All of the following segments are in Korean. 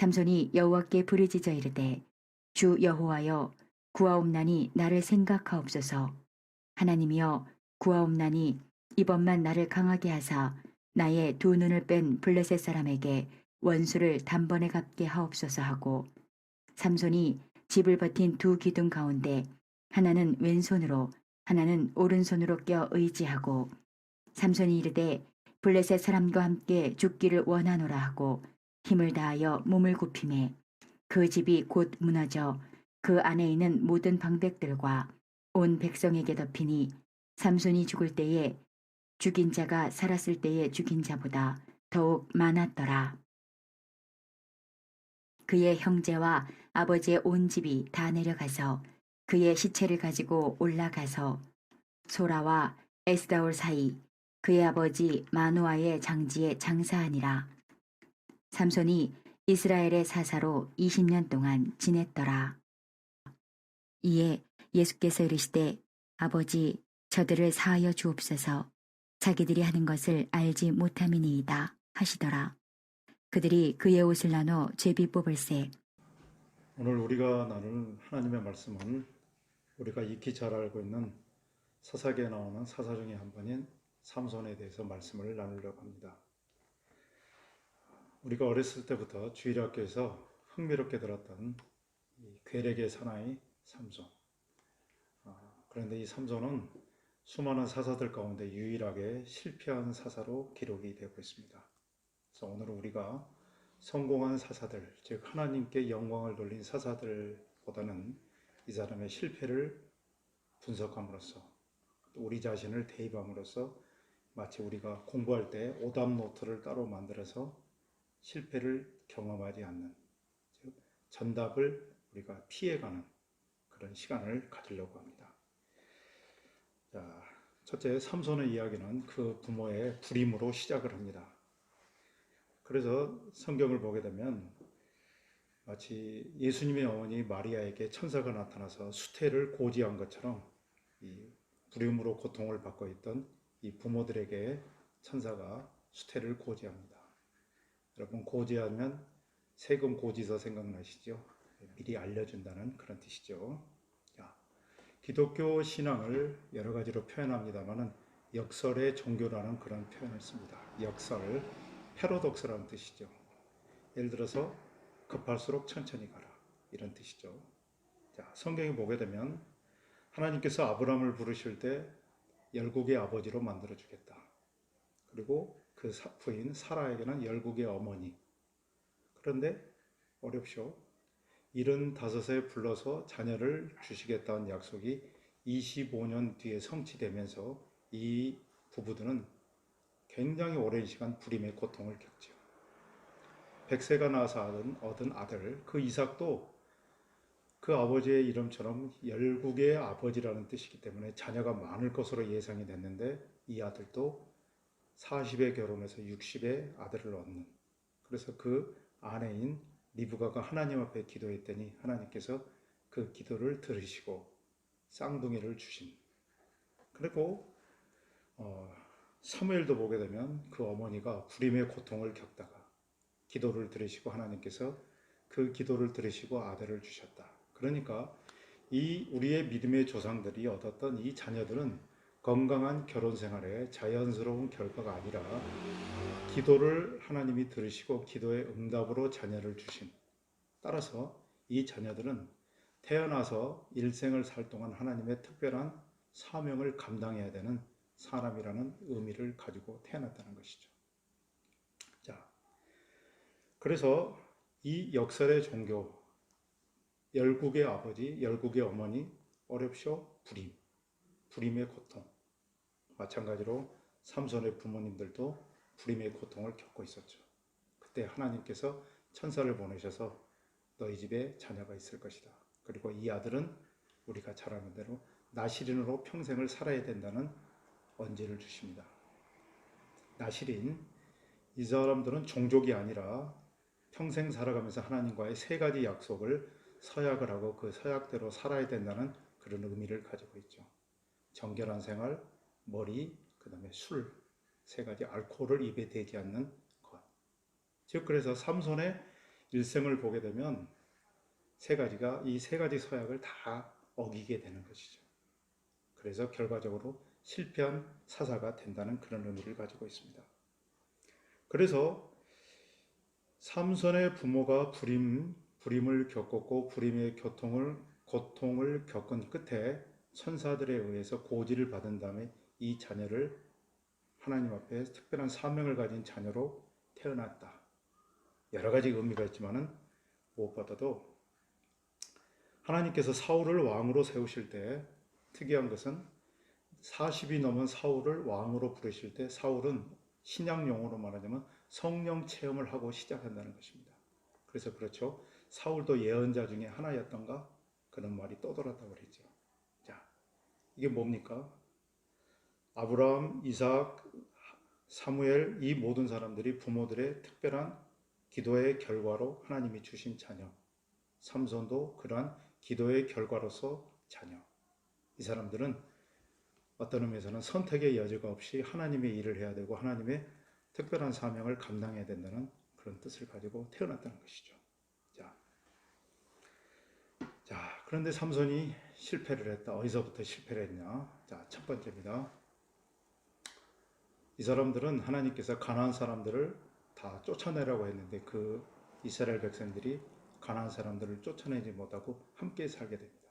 삼손이 여호와께 부르짖어 이르되 주 여호와여 구하옵나니 나를 생각하옵소서. 하나님이여 구하옵나니 이번만 나를 강하게 하사 나의 두 눈을 뺀 블레셋 사람에게 원수를 단번에 갚게 하옵소서 하고, 삼손이 집을 버틴 두 기둥 가운데 하나는 왼손으로 하나는 오른손으로 껴 의지하고, 삼손이 이르되 블레셋 사람과 함께 죽기를 원하노라 하고 힘을 다하여 몸을 굽히매 그 집이 곧 무너져 그 안에 있는 모든 방백들과 온 백성에게 덮이니, 삼손이 죽을 때에 죽인 자가 살았을 때에 죽인 자보다 더욱 많았더라. 그의 형제와 아버지의 온 집이 다 내려가서 그의 시체를 가지고 올라가서 소라와 에스다올 사이 그의 아버지 마노아의 장지에 장사하니라. 삼손이 이스라엘의 사사로 20년 동안 지냈더라. 이에 예수께서 이르시되 아버지 저들을 사하여 주옵소서, 자기들이 하는 것을 알지 못함이니이다 하시더라. 그들이 그의 옷을 나눠 제비 뽑을새. 오늘 우리가 나눌 하나님의 말씀은 우리가 익히 잘 알고 있는 사사기에 나오는 사사 중에 한 번인 삼손에 대해서 말씀을 나누려고 합니다. 우리가 어렸을 때부터 주일학교에서 흥미롭게 들었던 이 괴력의 사나이 삼손. 그런데 이 삼손은 수많은 사사들 가운데 유일하게 실패한 사사로 기록이 되고 있습니다. 그래서 오늘은 우리가 성공한 사사들, 즉 하나님께 영광을 돌린 사사들보다는 이 사람의 실패를 분석함으로써, 우리 자신을 대입함으로써 마치 우리가 공부할 때 오답 노트를 따로 만들어서 실패를 경험하지 않는, 즉 전답을 우리가 피해가는 그런 시간을 가지려고 합니다. 자, 첫째, 삼손의 이야기는 그 부모의 불임으로 시작을 합니다. 그래서 성경을 보게 되면 마치 예수님의 어머니 마리아에게 천사가 나타나서 수태를 고지한 것처럼 이 불임으로 고통을 받고 있던 이 부모들에게 천사가 수태를 고지합니다. 여러분, 고지하면 세금 고지서 생각나시죠? 미리 알려준다는 그런 뜻이죠. 자, 기독교 신앙을 여러 가지로 표현합니다만은 역설의 종교라는 그런 표현을 씁니다. 역설, 패러독스라는 뜻이죠. 예를 들어서 급할수록 천천히 가라, 이런 뜻이죠. 자, 성경에 보게 되면 하나님께서 아브라함을 부르실 때 열국의 아버지로 만들어 주겠다. 그리고 그 부인 사라에게는 열국의 어머니. 그런데 어렵쇼. 75세 불러서 자녀를 주시겠다는 약속이 25년 뒤에 성취되면서 이 부부들은 굉장히 오랜 시간 불임의 고통을 겪죠. 100세가 나서 얻은 아들, 그 이삭도 그 아버지의 이름처럼 열국의 아버지라는 뜻이기 때문에 자녀가 많을 것으로 예상이 됐는데, 이 아들도 40에 결혼해서 60에 아들을 얻는, 그래서 그 아내인 리브가가 하나님 앞에 기도했더니 하나님께서 그 기도를 들으시고 쌍둥이를 주신. 그리고 사무엘도 보게 되면 그 어머니가 불임의 고통을 겪다가 기도를 들으시고 하나님께서 그 기도를 들으시고 아들을 주셨다. 그러니까 이 우리의 믿음의 조상들이 얻었던 이 자녀들은 건강한 결혼 생활에 자연스러운 결과가 아니라 기도를 하나님이 들으시고 기도의 응답으로 자녀를 주신. 따라서 이 자녀들은 태어나서 일생을 살 동안 하나님의 특별한 사명을 감당해야 되는 사람이라는 의미를 가지고 태어났다는 것이죠. 자, 그래서 이 역설의 종교, 열국의 아버지, 열국의 어머니, 어렵쇼, 불임의 고통. 마찬가지로 삼손의 부모님들도 불임의 고통을 겪고 있었죠. 그때 하나님께서 천사를 보내셔서 너희 집에 자녀가 있을 것이다. 그리고 이 아들은 우리가 잘 아는 대로 나시린으로 평생을 살아야 된다는 언지를 주십니다. 나시린, 이 사람들은 종족이 아니라 평생 살아가면서 하나님과의 세 가지 약속을 서약을 하고 그 서약대로 살아야 된다는 그런 의미를 가지고 있죠. 정결한 생활, 머리, 그 다음에 술, 세 가지 알코올을 입에 대지 않는 것. 즉 그래서 삼손의 일생을 보게 되면 이 세 가지 서약을 다 어기게 되는 것이죠. 그래서 결과적으로 실패한 사사가 된다는 그런 의미를 가지고 있습니다. 그래서 삼손의 부모가 불임을 겪었고 불임의 고통을 겪은 끝에 천사들에 의해서 고지를 받은 다음에 이 자녀를 하나님 앞에 특별한 사명을 가진 자녀로 태어났다. 여러 가지 의미가 있지만은 무엇보다도 하나님께서 사울을 왕으로 세우실 때 특이한 것은 40이 넘은 사울을 왕으로 부르실 때 사울은 신약 용어로 말하자면 성령 체험을 하고 시작한다는 것입니다. 그래서 그렇죠. 사울도 예언자 중에 하나였던가 그런 말이 떠돌았다고 그랬죠. 자, 이게 뭡니까? 아브라함, 이삭, 사무엘 이 모든 사람들이 부모들의 특별한 기도의 결과로 하나님이 주신 자녀. 삼손도 그러한 기도의 결과로서 자녀. 이 사람들은 어떤 의미에서는 선택의 여지가 없이 하나님의 일을 해야 되고 하나님의 특별한 사명을 감당해야 된다는 그런 뜻을 가지고 태어났다는 것이죠. 그런데 삼손이 실패를 했다. 어디서부터 실패를 했냐? 자, 첫 번째입니다. 이 사람들은 하나님께서 가나안 사람들을 다 쫓아내라고 했는데 그 이스라엘 백성들이 가나안 사람들을 쫓아내지 못하고 함께 살게 됩니다.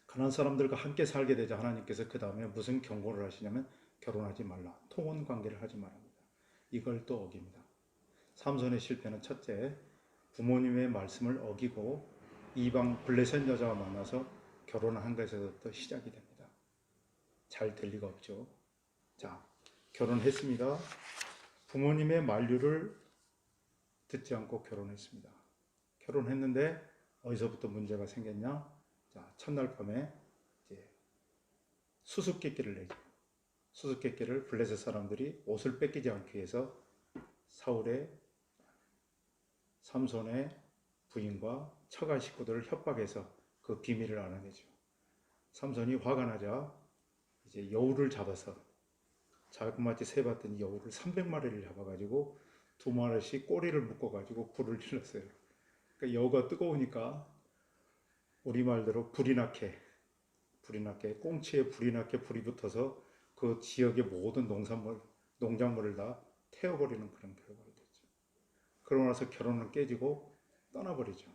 가나안 사람들과 함께 살게 되자 하나님께서 그 다음에 무슨 경고를 하시냐면 결혼하지 말라. 통혼 관계를 하지 말합니다. 이걸 또 어깁니다. 삼손의 실패는 첫째, 부모님의 말씀을 어기고 이방 블레셋 여자와 만나서 결혼한 것에서부터 시작이 됩니다. 잘 될 리가 없죠. 자, 결혼했습니다. 부모님의 만류를 듣지 않고 결혼했습니다. 결혼했는데 어디서부터 문제가 생겼냐? 자, 첫날 밤에 이제 수수께끼를 내죠. 수수께끼를 블레셋 사람들이 옷을 뺏기지 않기 위해서 삼손의 부인과 처가 식구들을 협박해서 그 비밀을 알아내죠. 삼손이 화가 나자 이제 여우를 잡아서 자그마치 세봤더니 여우를 300마리를 잡아가지고 2마리씩 꼬리를 묶어가지고 불을 질렀어요. 그러니까 여우가 뜨거우니까 우리말대로 불이 나게 꽁치에 불이 나게 불이 붙어서 그 지역의 모든 농작물을 다 태워버리는 그런 결과가 됐죠. 그러고 나서 결혼은 깨지고 떠나버리죠.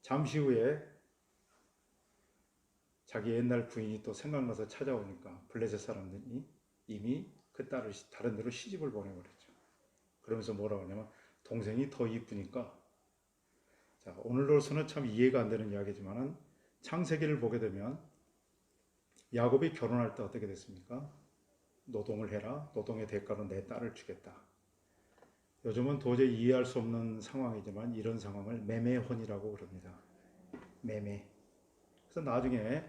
잠시 후에 자기 옛날 부인이 또 생각나서 찾아오니까 블레셋 사람들이 이미 그 딸을 다른 데로 시집을 보내버렸죠. 그러면서 뭐라고 하냐면 동생이 더 이쁘니까. 자, 오늘로서는 참 이해가 안 되는 이야기지만은 창세기를 보게 되면 야곱이 결혼할 때 어떻게 됐습니까? 노동을 해라. 노동의 대가로 내 딸을 주겠다. 요즘은 도저히 이해할 수 없는 상황이지만 이런 상황을 매매혼이라고 그럽니다. 매매. 그래서 나중에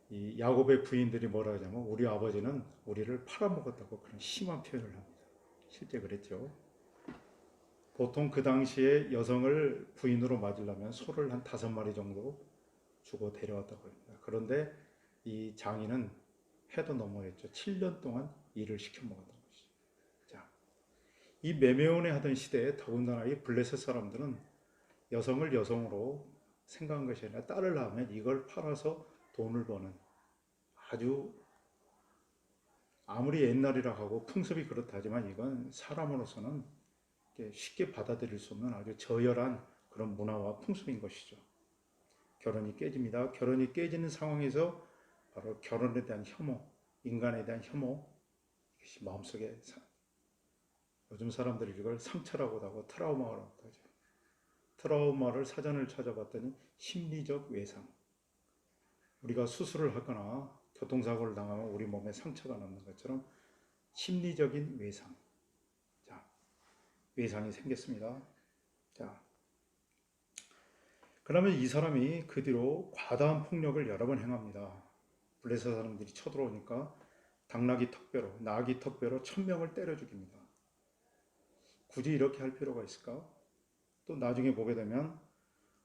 이 야곱의 부인들이 뭐라 하냐면 우리 아버지는 우리를 팔아먹었다고 그런 심한 표현을 합니다. 실제 그랬죠. 보통 그 당시에 여성을 부인으로 맞으려면 소를 한 5마리 정도 주고 데려왔다고 합니다. 그런데 이 장인은 해도 너무했죠. 7년 동안 일을 시켜 먹었던 것이죠. 자, 이 매매혼에 하던 시대에 더군다나 이 블레셋 사람들은 여성을 여성으로 생각한 것이 아니라 딸을 낳으면 이걸 팔아서 돈을 버는 아주 아무리 옛날이라 하고 풍습이 그렇다 하지만 이건 사람으로서는 쉽게 받아들일 수 없는 아주 저열한 그런 문화와 풍습인 것이죠. 결혼이 깨집니다. 결혼이 깨지는 상황에서 바로 결혼에 대한 혐오, 인간에 대한 혐오, 이것이 마음속에 요즘 사람들이 이걸 상처라고도 하고 트라우마라고 하죠. 트라우마를 사전을 찾아봤더니 심리적 외상. 우리가 수술을 하거나 교통사고를 당하면 우리 몸에 상처가 남는 것처럼 심리적인 외상. 자, 외상이 생겼습니다. 자, 그러면 이 사람이 그 뒤로 과다한 폭력을 여러 번 행합니다. 블레셋 사람들이 쳐들어오니까 낙이 턱배로 1000명을 때려 죽입니다. 굳이 이렇게 할 필요가 있을까? 또 나중에 보게 되면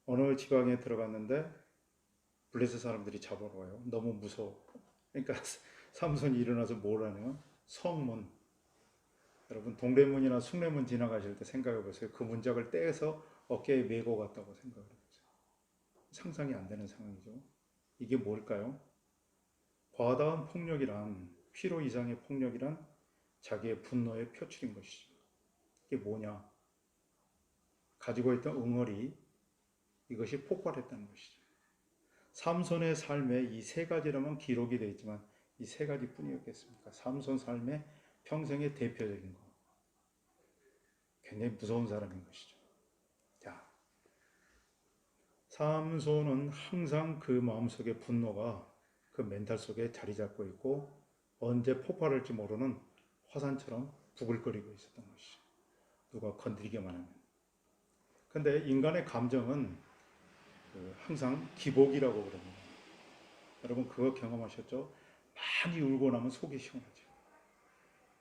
어느 지방에 들어갔는데 블레셋 사람들이 잡으러 와요. 너무 무서워. 그러니까 삼손이 일어나서 뭘 하냐면 성문. 여러분 여러분 동대문이나 숭례문 지나가실 때 생각해 보세요. 그 문짝을 떼서 어깨에 메고 갔다고 생각을 해보세요. 상상이 안 되는 상황이죠. 이게 뭘까요? 과다한 폭력이란, 필요 이상의 폭력이란 자기의 분노의 표출인 것이죠. 이게 뭐냐? 가지고 있던 응어리, 이것이 폭발했다는 것이죠. 삼손의 삶에 이 세 가지라면 기록이 되어 있지만 이 세 가지뿐이었겠습니까? 삼손 삶의 평생의 대표적인 것. 굉장히 무서운 사람인 것이죠. 자, 삼손은 항상 그 마음속의 분노가 그 멘탈 속에 자리 잡고 있고 언제 폭발할지 모르는 화산처럼 부글거리고 있었던 것이죠. 누가 건드리기만 하면. 근데 인간의 감정은 항상 기복이라고 그럽니다. 여러분 그거 경험하셨죠? 많이 울고 나면 속이 시원하죠.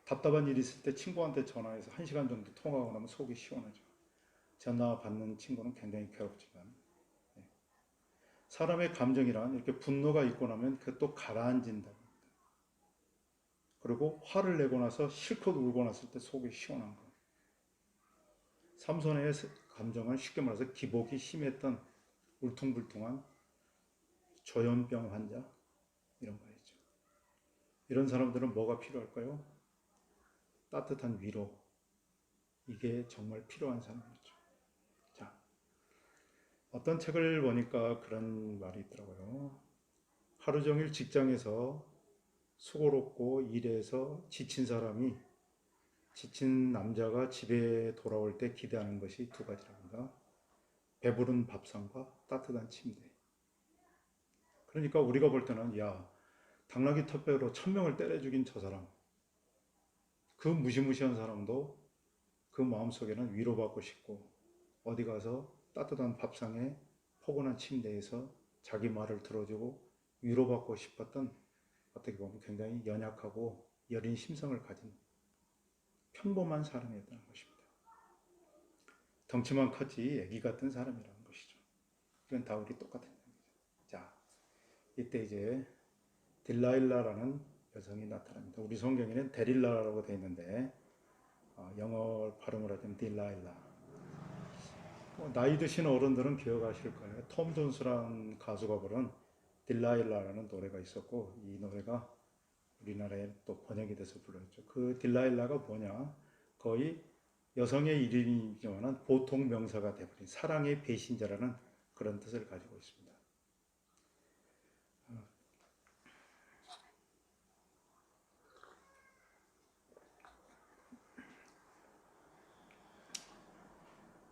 답답한 일이 있을 때 친구한테 전화해서 1시간 정도 통화하고 나면 속이 시원하죠. 전화 받는 친구는 굉장히 괴롭지만 사람의 감정이란 이렇게 분노가 있고 나면 그또 가라앉는다. 그리고 화를 내고 나서 실컷 울고 났을 때 속이 시원한 거. 삼손의 감정은 쉽게 말해서 기복이 심했던 울퉁불퉁한 조현병 환자 이런 거였죠. 이런 사람들은 뭐가 필요할까요? 따뜻한 위로. 이게 정말 필요한 사람이었죠. 자, 어떤 책을 보니까 그런 말이 있더라고요. 하루 종일 직장에서 수고롭고 일해서 지친 남자가 집에 돌아올 때 기대하는 것이 두 가지랍니다. 배부른 밥상과 따뜻한 침대. 그러니까 우리가 볼 때는 야, 당나귀 텃배로 1000명을 때려 죽인 저 사람, 그 무시무시한 사람도 그 마음속에는 위로받고 싶고 어디 가서 따뜻한 밥상에 포근한 침대에서 자기 말을 들어주고 위로받고 싶었던 어떻게 보면 굉장히 연약하고 여린 심성을 가진 평범한 사람이었다는 것입니다. 덩치만 컸지 애기 같은 사람이라는 것이죠. 이건 다 우리 똑같은 얘기죠. 자, 이때 이제 딜라일라라는 여성이 나타납니다. 우리 성경에는 데릴라라고 되어 있는데 영어 발음을 하자면 딜라일라. 나이 드신 어른들은 기억하실 거예요. 톰 존스라는 가수가 부른 딜라일라라는 노래가 있었고 이 노래가 우리나라에 또 번역이 돼서 불렀죠. 그 딜라일라가 뭐냐? 거의 여성의 이름이지만 보통 명사가 되어버린 사랑의 배신자라는 그런 뜻을 가지고 있습니다.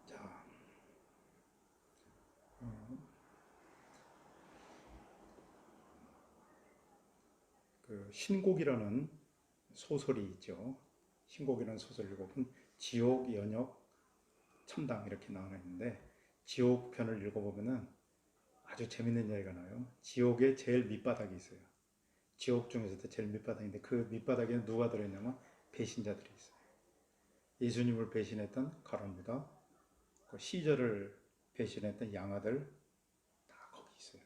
자, 그 신곡이라는 소설이 있죠. 신곡이라는 소설 읽어보면 지옥, 연역, 천당 이렇게 나와 있는데 지옥 편을 읽어보면은 아주 재밌는 이야기가 나요. 지옥의 제일 밑바닥이 있어요. 지옥 중에서도 제일 밑바닥인데 그 밑바닥에는 누가 들어있냐면 배신자들이 있어요. 예수님을 배신했던 가룟유다, 그 시절을 배신했던 양아들 다 거기 있어요.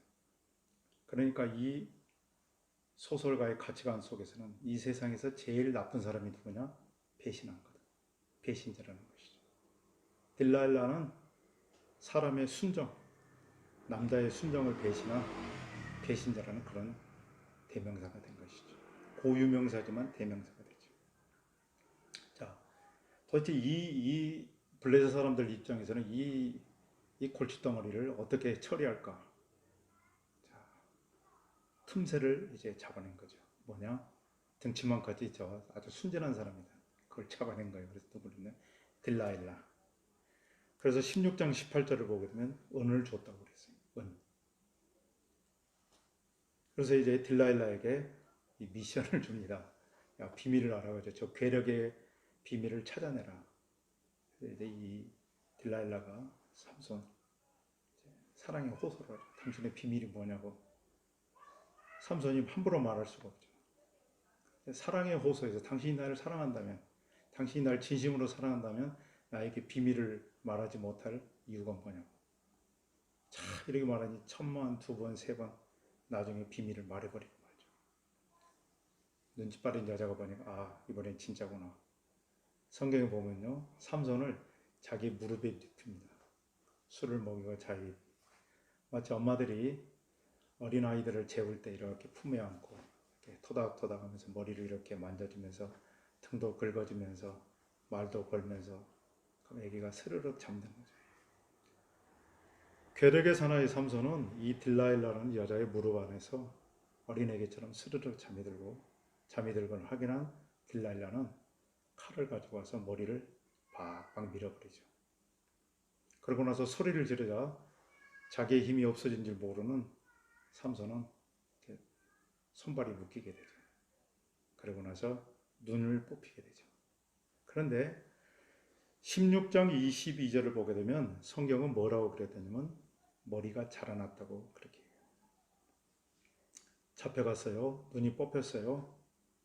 그러니까 이 소설가의 가치관 속에서는 이 세상에서 제일 나쁜 사람이 누구냐? 배신한 거다. 배신자라는 것이죠. 딜라일라는 사람의 순정, 남자의 순정을 배신한 배신자라는 그런 대명사가 된 것이죠. 고유명사지만 대명사가 되죠. 자, 도대체 이 블레셋 사람들 입장에서는 이 골칫덩어리를 어떻게 처리할까? 자, 틈새를 이제 잡아낸 거죠. 뭐냐? 등치만 같이 저 아주 순진한 사람이다. 그걸 잡아낸 거예요. 그래서 또 부르는 딜라일라. 그래서 16장 18절을 보게 되면 은을 줬다고 그랬어요. 은. 그래서 이제 딜라일라에게 이 미션을 줍니다. 야, 비밀을 알아가지고 저 괴력의 비밀을 찾아내라. 이제 이 딜라일라가 삼손 사랑의 호소를 하죠. 당신의 비밀이 뭐냐고. 삼손이 함부로 말할 수가 없죠. 사랑의 호소에서 당신이 나를 사랑한다면, 당신이 나를 진심으로 사랑한다면 나에게 비밀을 말하지 못할 이유가 뭐냐고. 자, 이렇게 말하니 1000번, 2번, 3번 나중에 비밀을 말해버리고 말죠. 눈치 빠른 여자가 보니까 아, 이번엔 진짜구나. 성경에 보면요, 삼손을 자기 무릎에 눕힙니다. 술을 먹이고 자기 마치 엄마들이 어린 아이들을 재울 때 이렇게 품에 안고 이렇게 토닥토닥하면서 머리를 이렇게 만져주면서 등도 긁어주면서 말도 걸면서 그럼 아기가 스르륵 잠드는 거죠. 괴력의 사나이 삼손은 이 딜라일라라는 여자의 무릎 안에서 어린애기처럼 스르륵 잠이 들곤 확인한 딜라일라는 칼을 가지고 와서 머리를 박박 밀어버리죠. 그러고 나서 소리를 지르자 자기의 힘이 없어진 줄 모르는 삼손은 손발이 묶이게 되죠. 그러고 나서 눈을 뽑히게 되죠. 그런데 16장 22절을 보게 되면 성경은 뭐라고 그랬더니면 머리가 자라났다고 그렇게 해요. 잡혀갔어요. 눈이 뽑혔어요.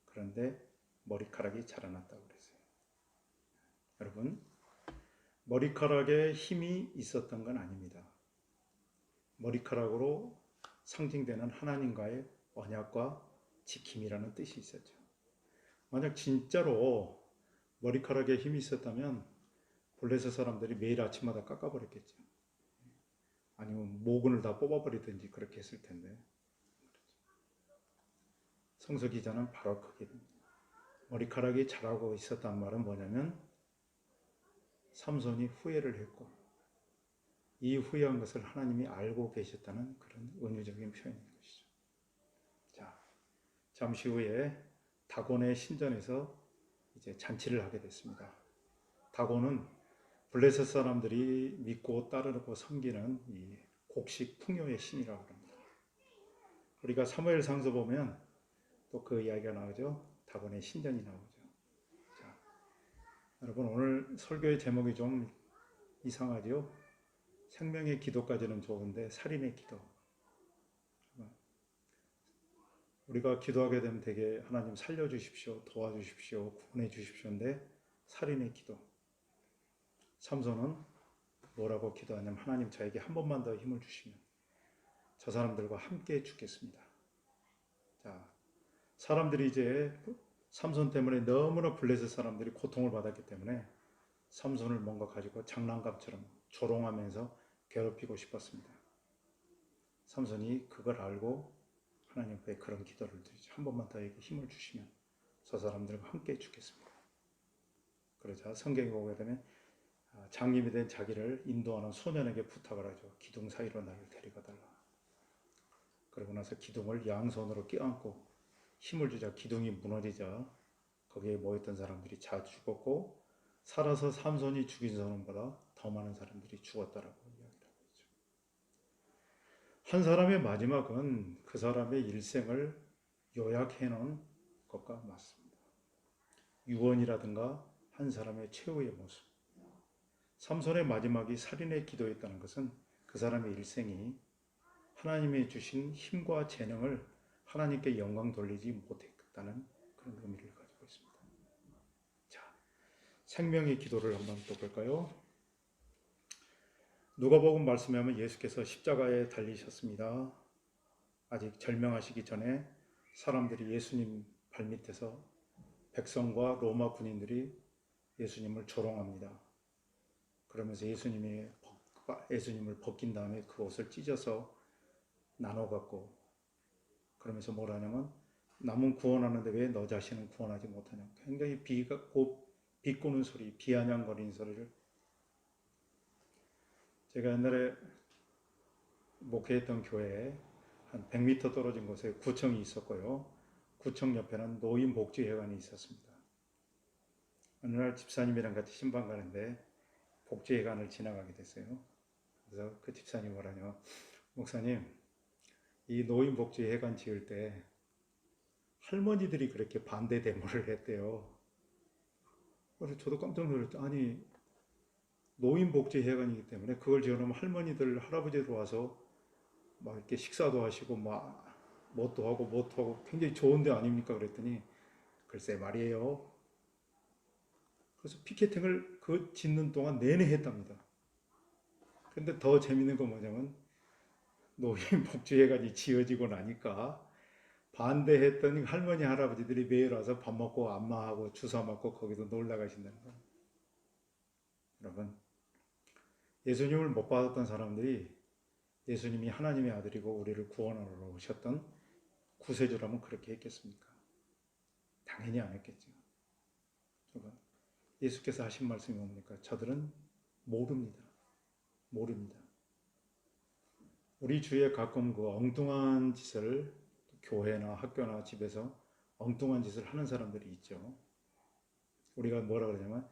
그런데 머리카락이 자라났다고 그랬어요. 여러분, 머리카락에 힘이 있었던 건 아닙니다. 머리카락으로 상징되는 하나님과의 언약과 지킴이라는 뜻이 있었죠. 만약 진짜로 머리카락에 힘이 있었다면 블레셋 사람들이 매일 아침마다 깎아버렸겠죠. 아니면 모근을 다 뽑아버리든지 그렇게 했을 텐데. 성서 기자는 바로 그게 머리카락이 자라고 있었단 말은 뭐냐면 삼손이 후회를 했고 이 후회한 것을 하나님이 알고 계셨다는 그런 은유적인 표현인 것이죠. 자, 잠시 후에 다곤의 신전에서 이제 잔치를 하게 됐습니다. 다곤은 블레셋 사람들이 믿고 따르고 섬기는 이 곡식 풍요의 신이라고 합니다. 우리가 사무엘상서 보면 또 그 이야기가 나오죠. 다곤의 신전이 나오죠. 자, 여러분 오늘 설교의 제목이 좀 이상하죠. 생명의 기도까지는 좋은데 살인의 기도. 우리가 기도하게 되면 되게 하나님 살려주십시오, 도와주십시오, 구원해 주십시오인데 살인의 기도. 삼손은 뭐라고 기도하냐면 하나님 저에게 한 번만 더 힘을 주시면 저 사람들과 함께 죽겠습니다. 자, 사람들이 이제 삼손 때문에 너무나 블레셋 사람들이 고통을 받았기 때문에 삼손을 뭔가 가지고 장난감처럼 조롱하면서 괴롭히고 싶었습니다. 삼손이 그걸 알고 하나님 앞에 그런 기도를 드리죠. 한 번만 더에게 힘을 주시면 저 사람들과 함께 죽겠습니다. 그러자 성경에 보게 되면 장님이 된 자기를 인도하는 소년에게 부탁을 하죠. 기둥 사이로 나를 데려가 달라. 그러고 나서 기둥을 양손으로 껴안고 힘을 주자 기둥이 무너지자 거기에 모였던 사람들이 다 죽었고 살아서 삼손이 죽인 사람보다 더 많은 사람들이 죽었다라고 이야기를 하고 있죠. 한 사람의 마지막은 그 사람의 일생을 요약해 놓은 것과 맞습니다. 유언이라든가 한 사람의 최후의 모습. 삼손의 마지막이 살인의 기도였다는 것은 그 사람의 일생이 하나님이 주신 힘과 재능을 하나님께 영광 돌리지 못했다는 그런 의미를 가지고 있습니다. 자, 생명의 기도를 한번 또 볼까요? 누가복음 말씀에 하면 예수께서 십자가에 달리셨습니다. 아직 절명하시기 전에 사람들이 예수님 발밑에서 백성과 로마 군인들이 예수님을 조롱합니다. 그러면서 예수님을 벗긴 다음에 그 옷을 찢어서 나눠 갖고 그러면서 뭐라 하냐면 남은 구원하는데 왜 너 자신은 구원하지 못하냐. 굉장히 비꼬는 소리, 비아냥거리는 소리를. 제가 옛날에 목회했던 교회에 한 100m 떨어진 곳에 구청이 있었고요. 구청 옆에는 노인복지회관이 있었습니다. 어느 날 집사님이랑 같이 신방 가는데 복지회관을 지나가게 됐어요. 그래서 그 집사님이 뭐라냐. 목사님, 이 노인복지회관 지을 때 할머니들이 그렇게 반대 데모를 했대요. 그래서 저도 깜짝 놀랐죠. 아니, 노인복지회관이기 때문에 그걸 지어놓으면 할머니들, 할아버지들 와서 막 이렇게 식사도 하시고 막 뭣도 하고 굉장히 좋은 데 아닙니까? 그랬더니 글쎄 말이에요. 그래서 피켓팅을 그 짓는 동안 내내 했답니다. 근데 더 재밌는 건 뭐냐면 노인복지회관이 지어지고 나니까 반대했던 할머니 할아버지들이 매일 와서 밥 먹고 안마하고 주사 맞고 거기도 놀러 가신다는 거예요. 여러분, 예수님을 못 받았던 사람들이 예수님이 하나님의 아들이고 우리를 구원하러 오셨던 구세주라면 그렇게 했겠습니까? 당연히 안 했겠죠. 여러분, 예수께서 하신 말씀이 뭡니까? 저들은 모릅니다. 모릅니다. 우리 주위에 가끔 그 엉뚱한 짓을 교회나 학교나 집에서 엉뚱한 짓을 하는 사람들이 있죠. 우리가 뭐라 그러냐면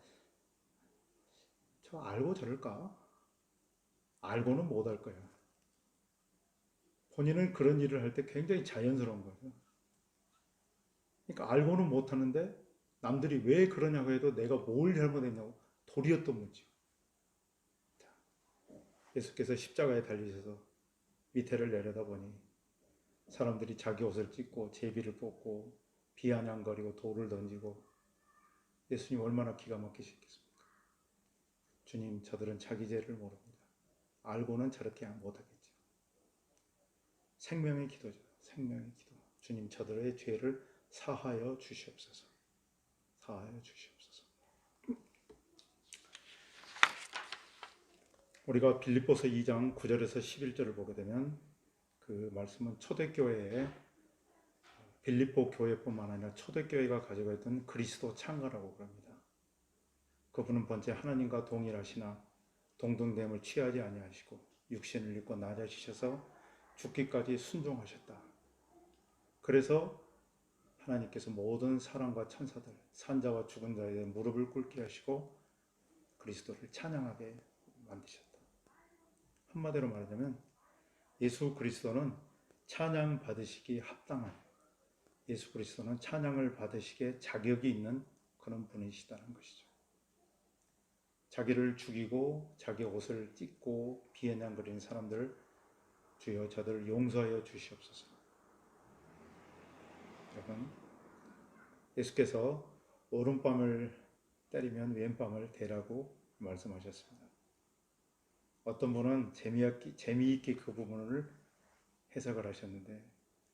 저 알고 저럴까? 알고는 못 할 거야. 본인은 그런 일을 할 때 굉장히 자연스러운 거예요. 그러니까 알고는 못 하는데 남들이 왜 그러냐고 해도 내가 뭘 잘못했냐고 도리어 또 묻죠. 예수께서 십자가에 달리셔서 밑에를 내려다보니 사람들이 자기 옷을 찢고 제비를 뽑고 비아냥거리고 돌을 던지고 예수님 얼마나 기가 막히셨겠습니까? 주님, 저들은 자기 죄를 모릅니다. 알고는 저렇게 못하겠죠. 생명의 기도죠. 생명의 기도. 주님, 저들의 죄를 사하여 주시옵소서. 사하여 주시옵소서. 우리가 빌립보서 2장 9절에서 11절을 보게 되면 그 말씀은 초대교회에 빌립보 교회뿐만 아니라 초대교회가 가지고 있던 그리스도 창가라고 그럽니다. 그분은 번째 하나님과 동일하시나 동등됨을 취하지 아니하시고 육신을 입고 낮아지셔서 죽기까지 순종하셨다. 그래서 하나님께서 모든 사람과 천사들, 산자와 죽은 자의 무릎을 꿇게 하시고 그리스도를 찬양하게 만드셨다. 한마디로 말하자면 예수 그리스도는 찬양 받으시기 합당한, 예수 그리스도는 찬양을 받으시기에 자격이 있는 그런 분이시다는 것이죠. 자기를 죽이고 자기 옷을 찢고 비아냥거리는 사람들, 주여 저들을 용서하여 주시옵소서. 여러분, 예수께서 오른밤을 때리면 왼밤을 대라고 말씀하셨습니다. 어떤 분은 재미있게 그 부분을 해석을 하셨는데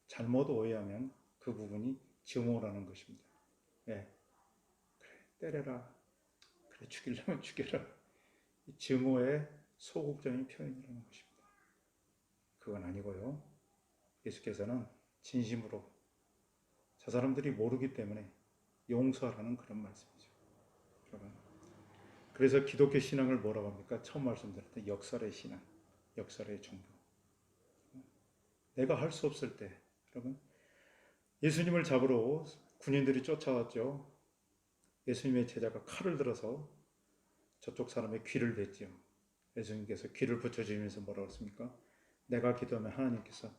잘못 오해하면 그 부분이 증오라는 것입니다. 예, 그래, 때려라. 그래, 죽이려면 죽여라. 증오의 소극적인 표현이라는 것입니다. 그건 아니고요. 예수께서는 진심으로 저 사람들이 모르기 때문에 용서하라는 그런 말씀이죠. 여러분, 그래서 기독교 신앙을 뭐라고 합니까? 처음 말씀드렸던 역설의 신앙, 역설의 종교. 내가 할 수 없을 때, 여러분, 예수님을 잡으러 군인들이 쫓아왔죠. 예수님의 제자가 칼을 들어서 저쪽 사람의 귀를 댔지요. 예수님께서 귀를 붙여주면서 뭐라고 했습니까? 내가 기도하면 하나님께서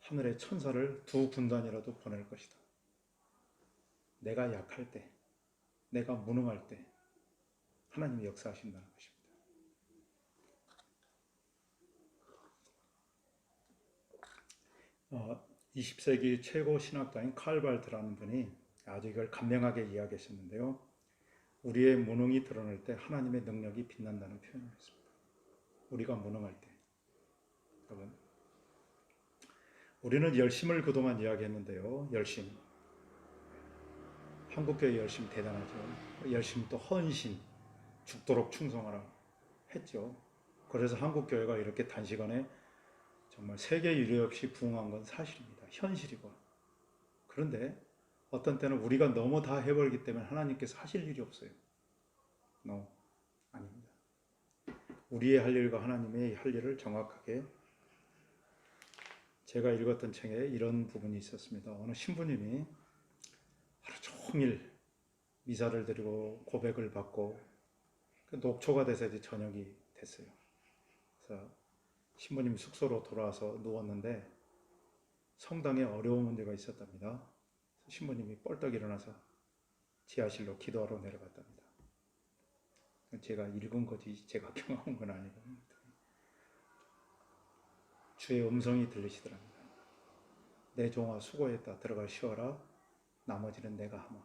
하늘의 천사를 2군단이라도 보낼 것이다. 내가 약할 때, 내가 무능할 때 하나님이 역사하신다는 것입니다. 20세기 최고 신학자인 칼 발트라는 분이 아주 이걸 간명하게 이야기하셨는데요. 우리의 무능이 드러날 때 하나님의 능력이 빛난다는 표현을 했습니다. 우리가 무능할 때. 여러분, 우리는 열심을 그동안 이야기했는데요. 열심. 한국교회 열심 대단하죠. 열심 또 헌신, 죽도록 충성하라 했죠. 그래서 한국교회가 이렇게 단시간에 정말 세계 유례 없이 부흥한 건 사실입니다. 현실이고. 그런데 어떤 때는 우리가 너무 다 해버리기 때문에 하나님께서 하실 일이 없어요. No, 아닙니다. 우리의 할 일과 하나님의 할 일을 정확하게, 제가 읽었던 책에 이런 부분이 있었습니다. 어느 신부님이 하루 종일 미사를 드리고 고백을 받고 녹초가 돼서 이제 저녁이 됐어요. 그래서 신부님 숙소로 돌아와서 누웠는데 성당에 어려운 문제가 있었답니다. 신부님이 뻘떡 일어나서 지하실로 기도하러 내려갔답니다. 제가 읽은 거지 제가 경험한 건 아니고 주의 음성이 들리시더랍니다. 내 종아 수고했다. 들어가 쉬어라. 나머지는 내가 하마.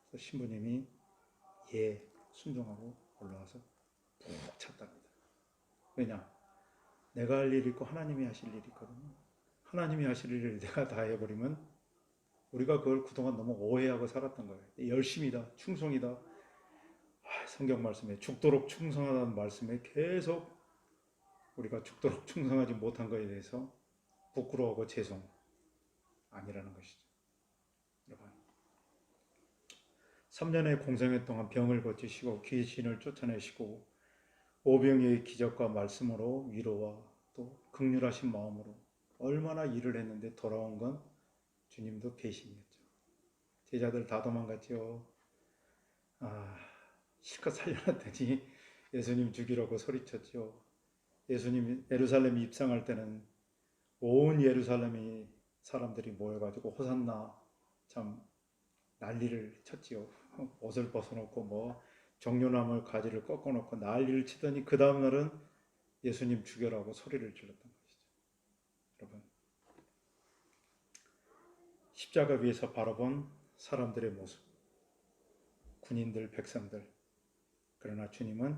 그래서 신부님이 예 순종하고 올라와서 푹 잤답니다. 왜냐? 내가 할 일이 있고 하나님이 하실 일이 있거든요. 하나님이 하실 일을 내가 다 해버리면 우리가 그걸 그동안 너무 오해하고 살았던 거예요. 열심이다, 충성이다. 성경 말씀에 죽도록 충성하다는 말씀에 계속 우리가 죽도록 충성하지 못한 것에 대해서 부끄러워하고 죄송 아니라는 것이죠. 여러분, 3년의 공생애 동안 병을 고치시고 귀신을 쫓아내시고 오병이의 기적과 말씀으로 위로와 또 긍휼하신 마음으로 얼마나 일을 했는데 돌아온 건 주님도 배신이었죠. 제자들 다 도망갔죠. 실컷 살려놨더니 예수님 죽이라고 소리쳤죠. 예수님이 예루살렘 입성할 때는 온 예루살렘이 사람들이 모여가지고 호산나 참 난리를 쳤지요. 옷을 벗어놓고 뭐 정료나무 가지를 꺾어놓고 난리를 치더니 그 다음날은 예수님 죽여라고 소리를 질렀던 것이죠. 여러분, 십자가 위에서 바라본 사람들의 모습, 군인들, 백성들. 그러나 주님은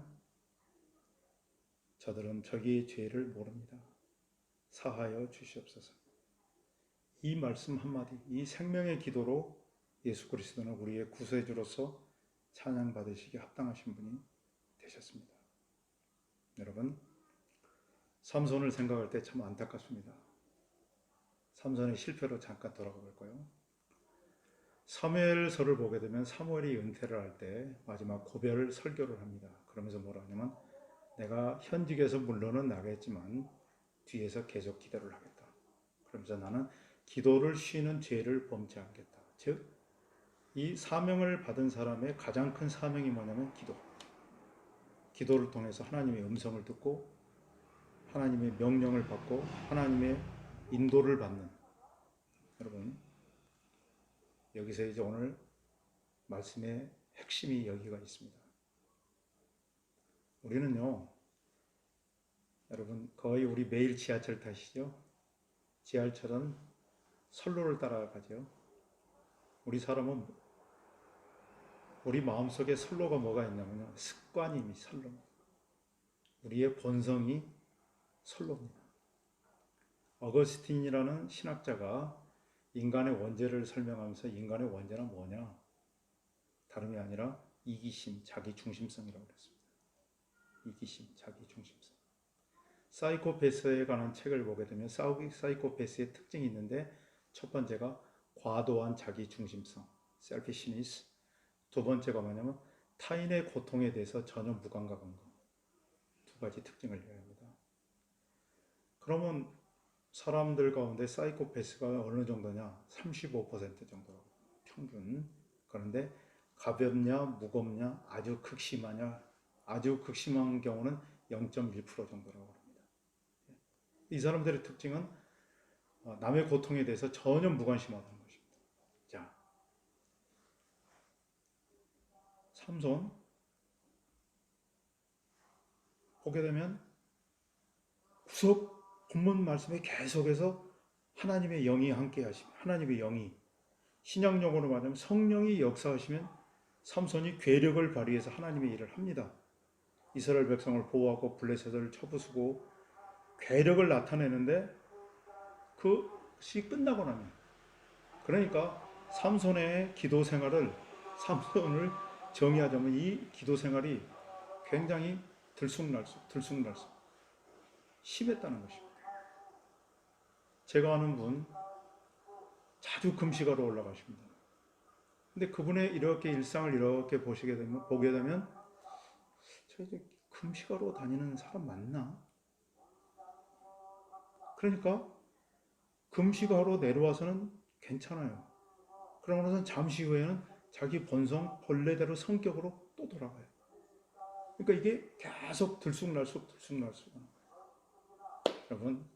저들은 저기의 죄를 모릅니다. 사하여 주시옵소서. 이 말씀 한마디, 이 생명의 기도로 예수 그리스도는 우리의 구세주로서 찬양받으시기 합당하신 분이 되셨습니다. 여러분, 삼손을 생각할 때 참 안타깝습니다. 삼손의 실패로 잠깐 돌아가 볼까요? 사무엘서를 보게 되면 사무엘이 은퇴를 할 때 마지막 고별 설교를 합니다. 그러면서 뭐라 하냐면 내가 현직에서 물론은 나겠지만 뒤에서 계속 기도를 하겠다. 그러면서 나는 기도를 쉬는 죄를 범치 않겠다. 즉, 이 사명을 받은 사람의 가장 큰 사명이 뭐냐면 기도. 기도를 통해서 하나님의 음성을 듣고 하나님의 명령을 받고 하나님의 인도를 받는. 여러분, 여기서 이제 오늘 말씀의 핵심이 여기가 있습니다. 우리는요, 여러분 거의 우리 매일 지하철 타시죠? 지하철은 선로를 따라가죠. 우리 사람은 우리 마음속에 선로가 뭐가 있냐면요, 습관이 선로입니다. 우리의 본성이 선로입니다. 어거스틴이라는 신학자가 인간의 원죄를 설명하면서 인간의 원죄는 뭐냐? 다름이 아니라 이기심, 자기중심성이라고 그랬습니다. 이기심, 자기중심성. 사이코패스에 관한 책을 보게 되면 사이코패스의 특징이 있는데 첫 번째가 과도한 자기중심성, selfishness. 두 번째가 뭐냐면 타인의 고통에 대해서 전혀 무감각한 것. 두 가지 특징을 이야기합니다. 그러면 사람들 가운데 사이코패스가 어느 정도냐? 35% 정도라고 평균. 그런데 가볍냐, 무겁냐, 아주 극심하냐, 아주 극심한 경우는 0.1% 정도라고 합니다. 이 사람들의 특징은 남의 고통에 대해서 전혀 무관심하다는 것입니다. 자, 삼손 보게 되면 구속 본문 말씀에 계속해서 하나님의 영이 함께 하시면, 하나님의 영이 신약용어로 말하면 성령이 역사하시면 삼손이 괴력을 발휘해서 하나님의 일을 합니다. 이스라엘 백성을 보호하고 블레셋을 쳐부수고 괴력을 나타내는데 그것이 끝나고 나면, 그러니까 삼손의 기도 생활을, 삼손을 정의하자면 이 기도 생활이 굉장히 들쑥날쑥 심했다는 것입니다. 제가 아는 분 자주 금식하러 올라가십니다. 근데 그분의 이렇게 일상을 이렇게 보게 되면 저 이제 금식하러 다니는 사람 맞나? 그러니까 금식하러 내려와서는 괜찮아요. 그러고 나서 잠시 후에는 자기 본성 본래대로 성격으로 또 돌아가요. 그러니까 이게 계속 들쑥날쑥. 여러분,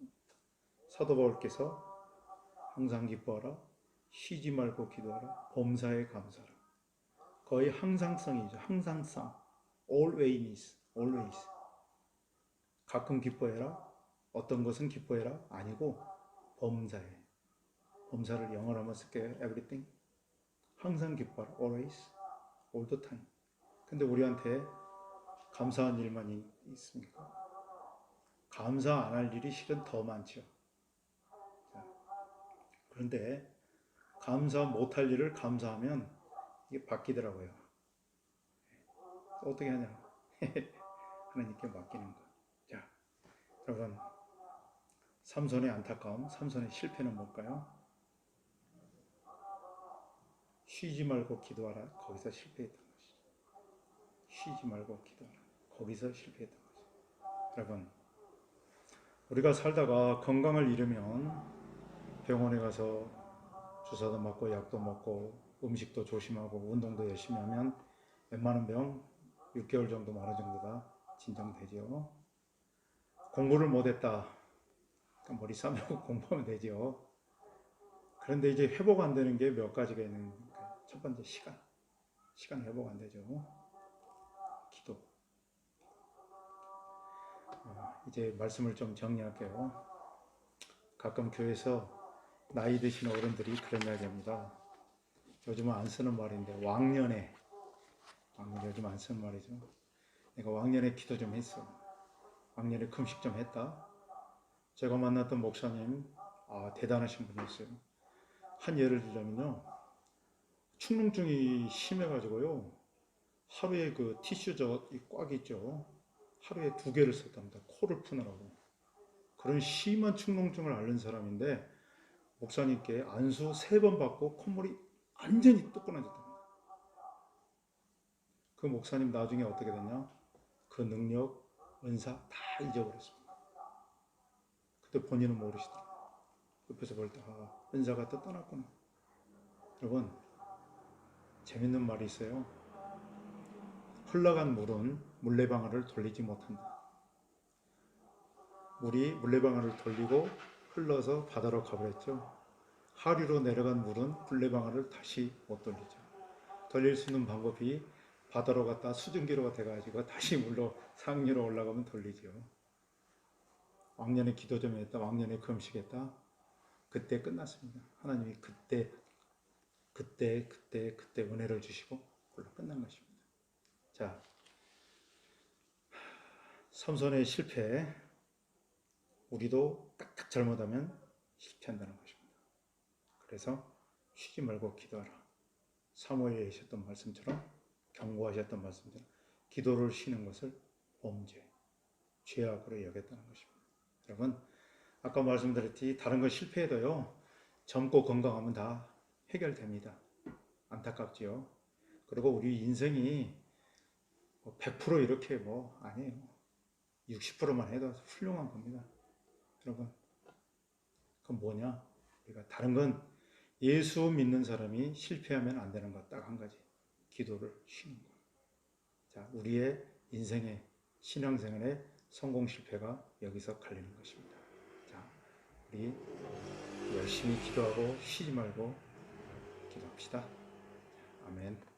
사도 바울께서 항상 기뻐하라, 쉬지 말고 기도하라, 범사에 감사하라. 거의 항상성이죠. 항상성. always. 가끔 기뻐해라. 어떤 것은 기뻐해라. 아니고 범사에. 범사를 영어로 한번 쓸게요. everything. 항상 기뻐하라. always. all the time. 근데 우리한테 감사한 일만 있습니까? 감사 안 할 일이 실은 더 많죠. 그런데 감사 못할 일을 감사하면 이게 바뀌더라고요. 어떻게 하냐? 하나님께 맡기는 거. 자, 여러분, 삼손의 안타까움, 삼손의 실패는 뭘까요? 쉬지 말고 기도하라. 거기서 실패했던 것이죠. 쉬지 말고 기도하라. 거기서 실패했던 거죠. 여러분, 우리가 살다가 건강을 잃으면 병원에 가서 주사도 맞고 약도 먹고 음식도 조심하고 운동도 열심히 하면 웬만한 병 6개월 정도 만화 정도가 진정되죠. 공부를 못했다. 그러니까 머리 싸매고 공부하면 되죠. 그런데 이제 회복 안 되는 게 몇 가지가 있는 거예요. 첫 번째 시간 회복 안 되죠. 기도. 이제 말씀을 좀 정리할게요. 가끔 교회에서 나이 드신 어른들이 그런 이야기 합니다. 요즘은 안 쓰는 말인데 왕년에 요즘 안 쓰는 말이죠. 내가 왕년에 기도 좀 했어. 왕년에 금식 좀 했다. 제가 만났던 목사님 대단하신 분이었어요. 한 예를 들자면요. 축농증이 심해가지고요. 하루에 그 티슈 꽉 있죠. 하루에 2개를 썼답니다. 코를 푸느라고. 그런 심한 축농증을 앓는 사람인데 목사님께 안수 3번 받고 콧물이 완전히 또 끊어졌답니다. 그 목사님 나중에 어떻게 됐냐? 그 능력, 은사 다 잊어버렸습니다. 그때 본인은 모르시더라고요. 옆에서 볼 때 은사가 또 떠났구나. 여러분, 재밌는 말이 있어요. 흘러간 물은 물레방아를 돌리지 못한다. 물이 물레방아를 돌리고 흘러서 바다로 가버렸죠. 하류로 내려간 물은 물레방아를 다시 못 돌리죠. 돌릴 수 있는 방법이 바다로 갔다 수증기로 돼가지고 다시 물로 상류로 올라가면 돌리죠. 왕년에 기도 좀 했다, 왕년에 금식했다. 그때 끝났습니다. 하나님이 그때 은혜를 주시고 그걸로 끝난 것입니다. 자, 삼손의 실패, 우리도 딱 잘못하면 실패한다는 것입니다. 그래서 쉬지 말고 기도하라. 사무엘에 하셨던 말씀처럼, 경고하셨던 말씀처럼 기도를 쉬는 것을 범죄, 죄악으로 여겼다는 것입니다. 여러분, 아까 말씀드렸듯이 다른 거 실패해도요, 젊고 건강하면 다 해결됩니다. 안타깝지요. 그리고 우리 인생이 100% 이렇게 아니에요. 60%만 해도 훌륭한 겁니다. 여러분, 그건 뭐냐? 우리가 다른 건 예수 믿는 사람이 실패하면 안 되는 것 딱 한 가지. 기도를 쉬는 것. 자, 우리의 인생의 신앙생활의 성공 실패가 여기서 갈리는 것입니다. 자, 우리 열심히 기도하고 쉬지 말고 기도합시다. 아멘.